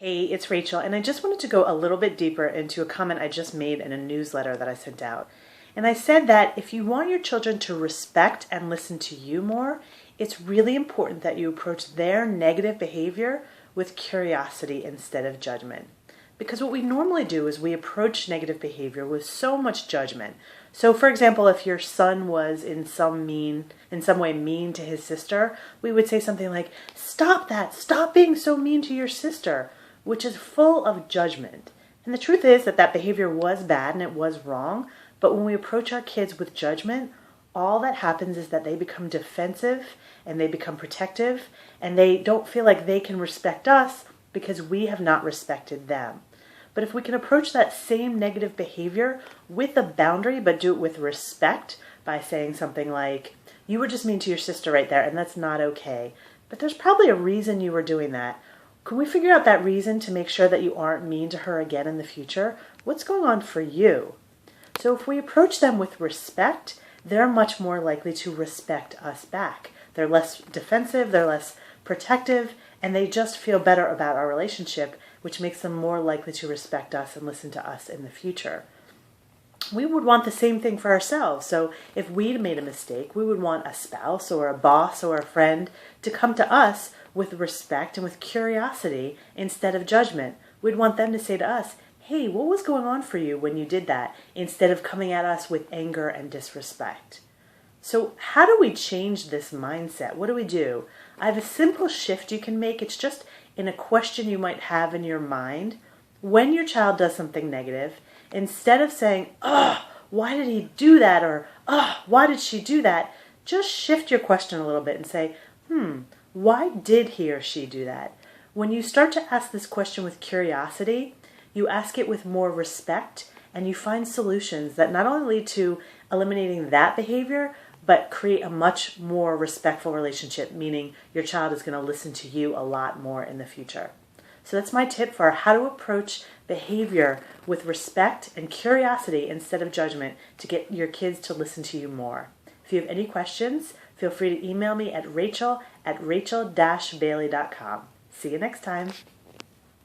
Hey, it's Rachel, and I just wanted to go a little bit deeper into a comment I just made in a newsletter that I sent out. And I said that if you want your children to respect and listen to you more, it's really important that you approach their negative behavior with curiosity instead of judgment. Because what we normally do is we approach negative behavior with so much judgment. So for example, if your son was in some way mean to his sister, we would say something like, "Stop that, stop being so mean to your sister," which is full of judgment. And the truth is that behavior was bad and it was wrong, but when we approach our kids with judgment, all that happens is that they become defensive and they become protective and they don't feel like they can respect us because we have not respected them. But if we can approach that same negative behavior with a boundary, but do it with respect by saying something like, "You were just mean to your sister right there, and that's not okay. But there's probably a reason you were doing that. Can we figure out that reason to make sure that you aren't mean to her again in the future? What's going on for you?" So if we approach them with respect, they're much more likely to respect us back. They're less defensive, they're less protective, and they just feel better about our relationship, which makes them more likely to respect us and listen to us in the future. We would want the same thing for ourselves. So if we'd made a mistake, we would want a spouse or a boss or a friend to come to us with respect and with curiosity instead of judgment. We'd want them to say to us, "Hey, what was going on for you when you did that?" instead of coming at us with anger and disrespect. So how do we change this mindset? What do we do? I have a simple shift you can make. It's just in a question you might have in your mind. When your child does something negative, instead of saying, "Ugh, why did he do that?" or "Ugh, why did she do that?" just shift your question a little bit and say, why did he or she do that? When you start to ask this question with curiosity, you ask it with more respect, and you find solutions that not only lead to eliminating that behavior, but create a much more respectful relationship, meaning your child is going to listen to you a lot more in the future. So that's my tip for how to approach behavior with respect and curiosity instead of judgment to get your kids to listen to you more. If you have any questions, feel free to email me at rachel@rachel-bailey.com. See you next time.